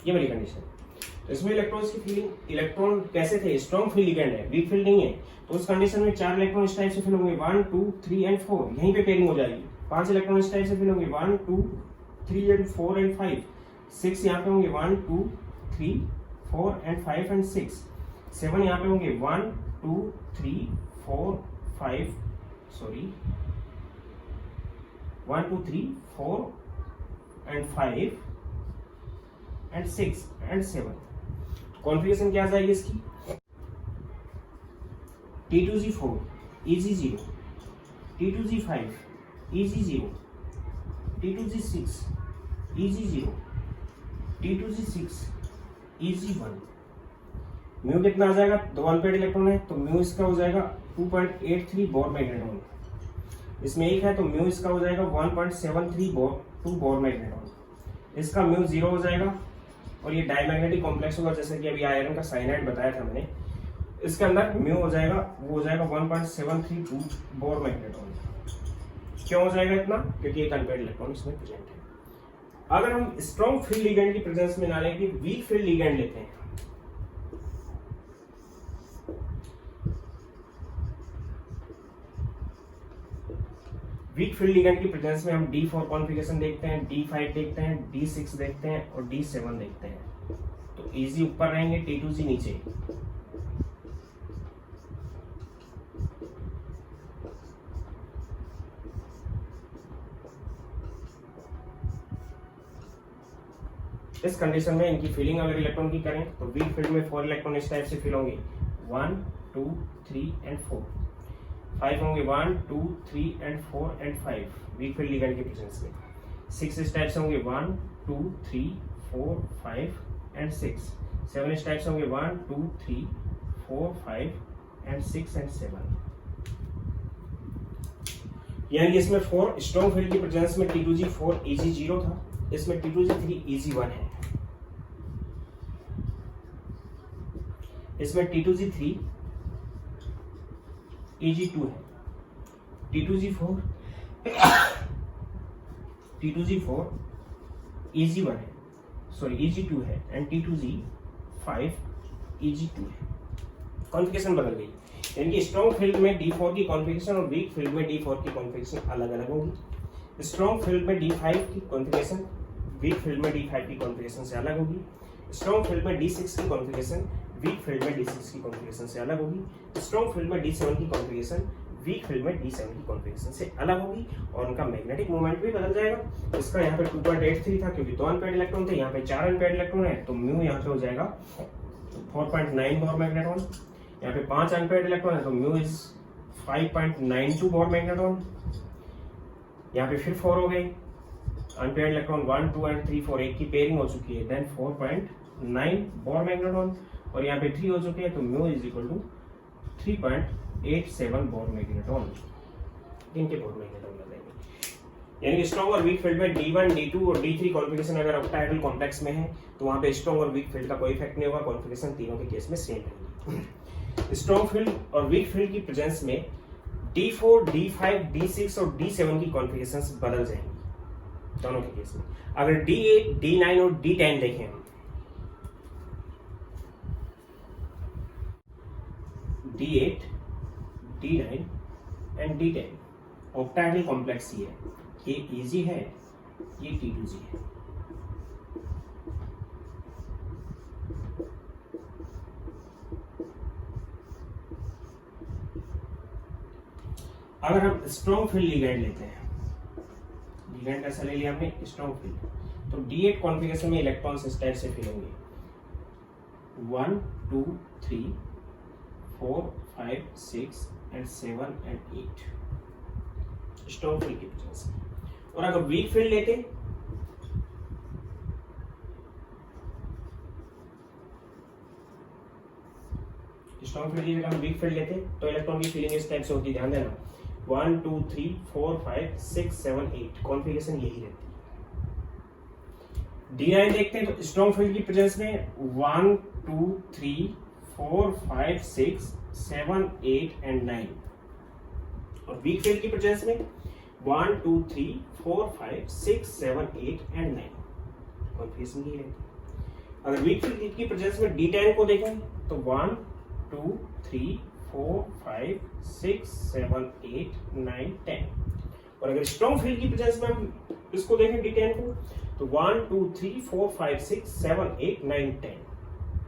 ये वाली कंडीशन। तो इसमें इलेक्ट्रॉन्स की फीलिंग, इलेक्ट्रॉन कैसे थे, स्ट्रॉन्ग फील्ड लिगेंड है, वीक फील्ड नहीं है, तो उस कंडीशन में 4 इलेक्ट्रॉन इस टाइप से फिल होंगे 1 2 3 एंड 4, यहीं पे पेयरिंग हो जाएगी। 5 इलेक्ट्रॉन इस टाइप से फिल होंगे 1 2 3 एंड 4 एंड 5। 6 यहाँ पे होंगे 1 2 3 4 एंड 5 एंड 6। 7 यहाँ पे होंगे 1 2 3 4 5 sorry 1 2 3 4 and 5 and 6 and 7। Configuration क्या आ जाएगी इसकी, T2Z4 EG0, T2Z5 EG0, T2Z6 EG0, T2Z6 EG1। Mu कितना आ जाएगा, 2 अनपेयर्ड इलेक्ट्रॉन है तो म्यू इसका हो जाएगा 2.83 बोर मैग्नेट्रॉन। इसमें एक है तो म्यू इसका हो जाएगा 1.73 बोर मैग्नेट्रॉन। इसका म्यू 0 हो जाएगा और ये डायमैग्नेटिक कॉम्प्लेक्स होगा, जैसे कि अभी आयरन का साइनाइड बताया था मैंने। इसके अंदर म्यू हो जाएगा, वो हो जाएगा 1.732 बोर मैग्नेट्रॉन। क्यों हो जाएगा इतना, क्योंकि एक अनपेयर्ड इलेक्ट्रॉन इसमें प्रेजेंट है। अगर हम स्ट्रॉन्ग फील्ड लिगेंड की प्रेजेंस में ना लेके वीक फील्ड लिगेंड लेते हैं, वीक फील्ड लिगेंड की प्रेजेंस में हम D4 कॉन्फ़िगरेशन देखते हैं, D5 देखते हैं, D6 देखते हैं और D7 देखते हैं। तो EG ऊपर रहेंगे, T2Z नीचे। इस कंडीशन में इनकी फीलिंग अगर इलेक्ट्रॉन की करें तो वीक फील्ड में 4 इलेक्ट्रॉन इस टाइप से फिल होंगे 1 2 3 एंड 4। 5 होंगे 1 2 3 and 4 and 5 weak field ligand के प्रेजेंस में। 6 इस टाइप से होंगे 1 2 3 4 5 एंड 6। 7 इस टाइप से होंगे 1 2 3 4 5 एंड 6 एंड 7। यानी इसमें 4 स्ट्रॉन्ग फील्ड की प्रेजेंस में T2Z4 EG0 था, इसमें T2Z3 EG1 है। इसमें T2Z3 EG2 है, T2Z4 EG1 है, सॉरी EG2 है एंड T2Z5 EG2 है। कॉन्फ़िगरेशन बदल गई, यानी स्ट्रॉन्ग फील्ड में D4 की कॉन्फ़िगरेशन और वीक फील्ड में D4 की कॉन्फ़िगरेशन अलग अलग होगी। स्ट्रॉन्ग फील्ड में D5 की कॉन्फ़िगरेशन वीक फील्ड में D5 की कॉन्फ़िगरेशन से अलग होगी। स्ट्रॉन्ग फील्ड में D6 की कॉन्फ़िगरेशन वीक फील्ड में D6 की कॉन्फ़िगरेशन से अलग होगी। स्ट्रॉन्ग फील्ड में D7 की कॉन्फ़िगरेशन वीक फील्ड में D7 की कॉन्फ़िगरेशन से अलग होगी और उनका मैग्नेटिक मोमेंट भी बदल जाएगा। इसका यहाँ पे 2.83 था क्योंकि 2 अनपेयर्ड इलेक्ट्रॉन थे, यहाँ पे 4 अनपेयर्ड इलेक्ट्रॉन है तो म्यू यहाँ पे हो जाएगा 4.9 बोर मैग्नेट्रॉन। यहाँ पे 5 अनपेयर्ड इलेक्ट्रॉन है तो म्यू इज 5.92 बोर मैग्नेट्रॉन। यहाँ पे फिर 4 हो गए अनपेयर्ड इलेक्ट्रॉन 1 2 एंड 3 4, एक की पेयरिंग हो चुकी है, देन 4.9 बोर मैग्नेट्रॉन और यहाँ पे 3 हो चुके हैं तो mu is equal to 3.87 Bohr magneton. इनके बोर मैग्नेट्रॉन लगाएंगे। यानी स्ट्रॉन्ग और वीक फील्ड में D1 D2 और D3 कॉन्फ़िगरेशन अगर ऑक्टाहेड्रल कॉम्प्लेक्स में है तो वहां पे स्ट्रॉन्ग और वीक फील्ड का कोई इफेक्ट नहीं होगा, कॉन्फ़िगरेशन तीनों के केस में सेम रहेगी। स्ट्रॉन्ग फील्ड और वीक फील्ड की प्रेजेंस में D4 D5 D6 और D7 की कॉन्फ़िगरेशंस बदल जाएंगी दोनों के केस में। अगर D8 D9 और D10 देखें हम, D8 D9 and D10 octahedral complex ही है, ये EG है, ये T2Z है। अगर हम स्ट्रॉन्ग फील्ड लिगेंड लेते हैं, लिगेंड कैसा ले लिया हमने, स्ट्रॉन्ग फील्ड, तो D8 कॉन्फ़िगरेशन में इलेक्ट्रॉन्स इस टाइप से फिल होंगे 1 2 3 4 5 6 एंड 7 एंड 8 स्ट्रॉन्ग फील्ड की प्रेजेंस में। और अगर वीक फील्ड लेते स्ट्रॉन्ग फील्ड की जगह हम वीक फील्ड लेते तो इलेक्ट्रॉन की फीलिंग इस टाइप से होती, ध्यान देना 1 2 3 4 5 6 7 8 कॉन्फ़िगरेशन यही रहती है। D9 देखते हैं तो स्ट्रॉन्ग फील्ड की प्रेजेंस में 1 2 3 4 5 6 7 8 एंड 9 और वीक फील्ड की प्रेजेंस में 1 2 3 4 5 6 7 8 एंड 9 कॉन्फ़िगरेशन यही रहती है। अगर वीक फील्ड की प्रेजेंस में D10 को देखें तो 1 2 3 4 5 6 7 8 9 10, और अगर स्ट्रॉन्ग फील्ड की प्रेजेंस में हम इसको देखें D10 को तो 1 2 3 4 5 6 7 8 9 10,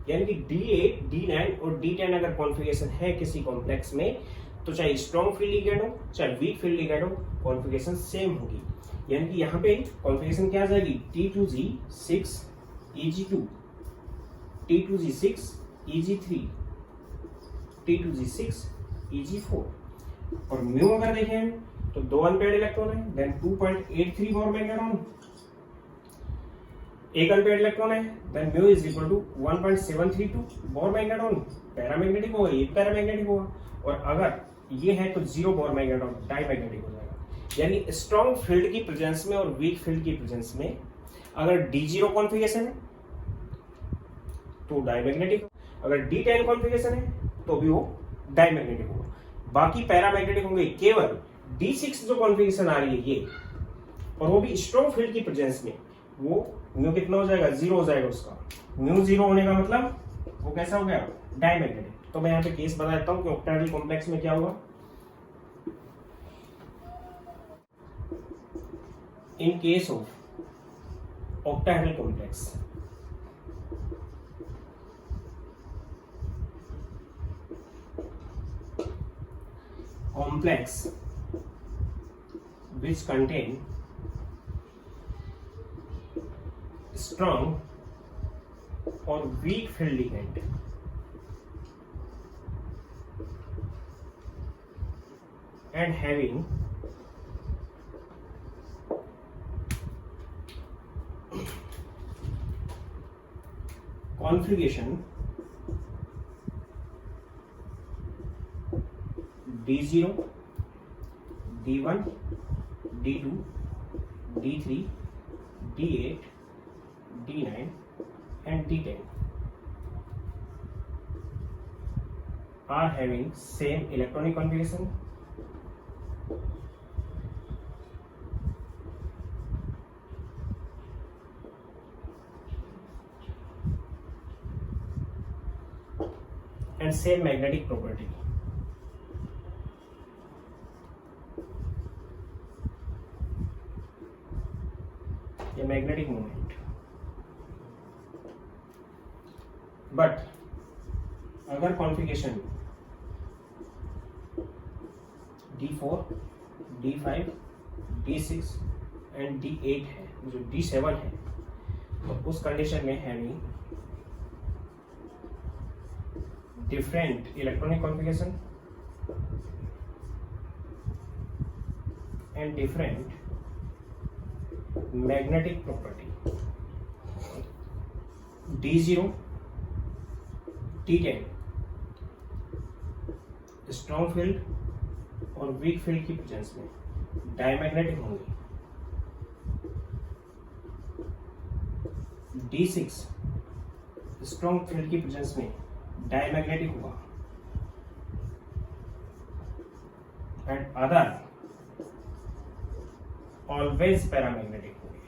यानी कि D8 D9 और D10 अगर कॉन्फ़िगरेशन है किसी कॉम्प्लेक्स में तो चाहे स्ट्रॉन्ग फील्ड लिगेंड हो चाहे वीक फील्ड लिगेंड हो, कॉन्फ़िगरेशन सेम होगी। यानी कि यहाँ पे कॉन्फ़िगरेशन क्या आ जाएगी, T2G 6 EG2, T2G 6 EG3, T2G 6 EG4, और म्यू अगर देखें तो 2 अनपेयर्ड इलेक्ट्रॉन है, देन 2.83 बोर मैग्नेट्रॉन, एक अनपेयर्ड इलेक्ट्रॉन है, then mu is equal to 1.732 Bohr magneton, paramagnetic होगा, ये पैरामैग्नेटिक होगा, और अगर ये है तो 0 बोर मैग्नेट्रॉन डाईमैग्नेटिक हो जाएगा। यानी स्ट्रॉन्ग फील्ड की प्रेजेंस में और वीक फील्ड की प्रेजेंस में अगर D0 कॉन्फ़िगरेशन है तो डाईमैग्नेटिक, अगर D10 कॉन्फ़िगरेशन है तो भी वो डाईमैग्नेटिक होगा, बाकी पैरामैग्नेटिक होंगे। केवल D6 जो कॉन्फ़िगरेशन आ रही है ये, और वो भी स्ट्रॉन्ग फील्ड की प्रेजेंस में, वो म्यू कितना हो जाएगा, 0 हो जाएगा उसका। म्यू 0 होने का मतलब वो कैसा हो गया, डाईमैग्नेटिक। तो मैं यहाँ पे केस बता देता हूँ कि ऑक्टाहेड्रल कॉम्प्लेक्स में क्या हुआ। In case of octahedral complex, complex which contain strong or weak field ligand and having configuration D0, D1, D2, D3, D8, D9 and D10 are having same electronic configuration and same magnetic property. ये magnetic moment, but अगर configuration D4, D5, D6 and D8 है, जो D7 है, तो उस condition में having different electronic configuration and different magnetic property, D0, D10 strong field और week field की प्रेजेंस में डायमैग्नेटिक होंगे, D6 स्ट्रॉन्ग फील्ड की प्रेजेंस में डायमैग्नेटिक होगा, एंड अदर ऑलवेज पैरामैग्नेटिक होगी।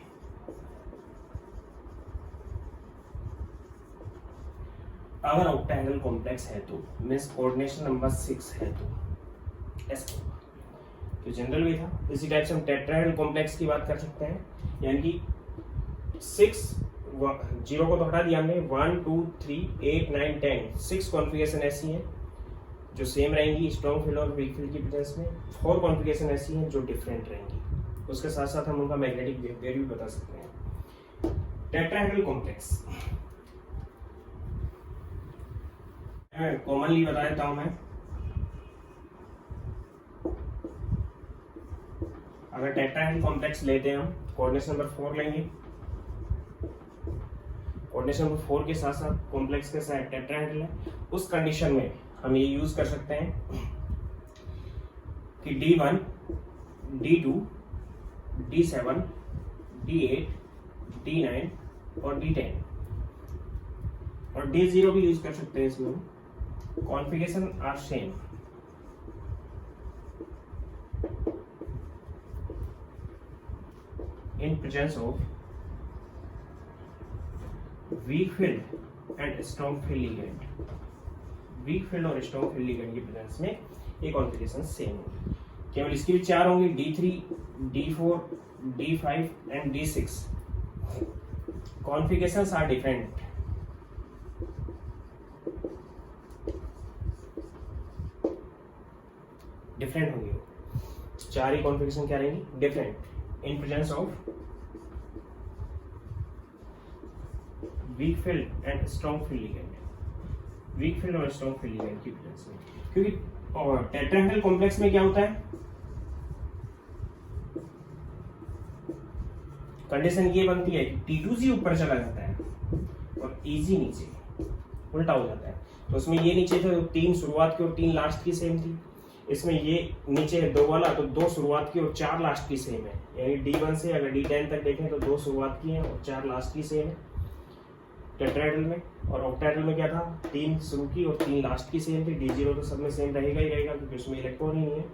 अगर ऑक्टाहेड्रल कॉम्प्लेक्स है तो मीन्स कोऑर्डिनेशन नंबर 6 है तो ऐसा होगा। तो जनरल वे था। इसी टाइप से हम टेट्राहेड्रल कॉम्प्लेक्स की बात कर सकते हैं, यानी कि 6 0 को तो हटा दिया हमने, 1 2 3 8 9 10 6 कॉन्फ़िगरेशन ऐसी हैं जो सेम रहेंगी स्ट्रॉन्ग फील्ड और वीक फील्ड की प्रेजेंस में, 4 कॉन्फ़िगरेशन ऐसी हैं जो डिफरेंट रहेंगी। उसके साथ साथ हम उनका मैग्नेटिक बिहेवियर भी बता सकते हैं। टेट्राहेड्रल कॉम्प्लेक्स कॉमनली बता देता हूं मैं। अगर टेट्राहेड्रल कॉम्प्लेक्स लेते हैं हम, कोऑर्डिनेशन नंबर 4 लेंगे, कोऑर्डिनेशन नंबर 4 के साथ साथ कॉम्प्लेक्स के साथ टेट्राहेड्रल है, उस कंडीशन में हम ये यूज कर सकते हैं कि D1, D2, D7, D8, D9 और D10 और D0 भी यूज कर सकते हैं इसमें। Configuration are same, in presence of weak field and strong field ligand, weak field और स्ट्रॉन्ग फील्ड लिगेंड की प्रेजेंस में ये कॉन्फ़िगरेशन सेम होगी। केवल इसकी भी 4 होंगी, D3, D4, D5 and D6। Configurations are different. Different होंगी, 4 ही कॉन्फ़िगरेशन क्या रहेंगी, different in presence of weak field and strong field ligand, weak field और स्ट्रॉन्ग फील्ड लिगेंड की प्रेजेंस में। क्योंकि टेट्राहेड्रल कॉम्प्लेक्स में क्या होता है, कंडीशन ये बनती है कि T2G ऊपर चला जाता है और EG नीचे, उल्टा हो जाता है। तो उसमें ये नीचे थे तो 3 शुरुआत की और 3 लास्ट की सेम थी, इसमें ये नीचे है 2 वाला तो 2 शुरुआत की और 4 लास्ट की सेम है। यानी D1 से अगर D10 तक देखें तो 2 शुरुआत की है और 4 लास्ट की सेम है टेट्राहेड्रल में। और ऑक्टाहेड्रल में क्या था, 3 शुरू की और 3 लास्ट की सेम थी। D0 तो सब में सेम रहेगा ही रहेगा क्योंकि उसमें इलेक्ट्रॉन ही नहीं है।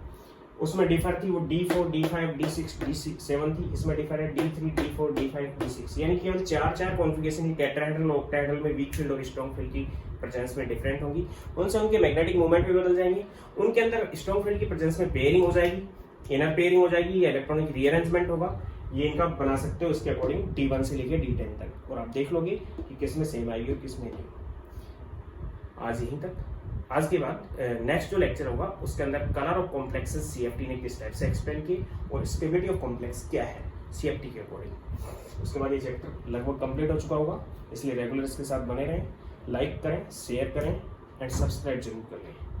उसमें डिफर थी वो D4, D5, D6, D7 थी, इसमें डिफर है D3, D4, D5, D6। यानी केवल 4 कॉन्फ़िगरेशन ही टेट्राहेड्रल और ऑक्टाहेड्रल में वीक फील्ड और स्ट्रॉन्ग फील्ड की प्रेजेंस में डिफरेंट होंगी। उनसे उनके मैग्नेटिक मूवमेंट भी बदल जाएंगे। उनके अंदर स्ट्रॉन्ग फील्ड की प्रेजेंस में पेयरिंग हो जाएगी, इनर पेयरिंग हो जाएगी या इलेक्ट्रॉनिक रीअरेंजमेंट होगा। ये इनका बना सकते हो इसके अकॉर्डिंग D1 से लेके D10 तक, और आप देख लोगे कि किस में सेम आएगी और किस में नहीं। आज यहीं तक। आज के बाद नेक्स्ट जो लेक्चर होगा उसके अंदर कलर ऑफ कॉम्प्लेक्सेस CFT ने किस टाइप से एक्सप्लेन किए और स्टेबिलिटी ऑफ कॉम्प्लेक्स क्या है CFT के अकॉर्डिंग। उसके बाद ये चैप्टर लगभग कंप्लीट हो चुका होगा, इसलिए रेगुलर इसके साथ बने रहें, लाइक करें, शेयर करें एंड सब्सक्राइब जरूर करें।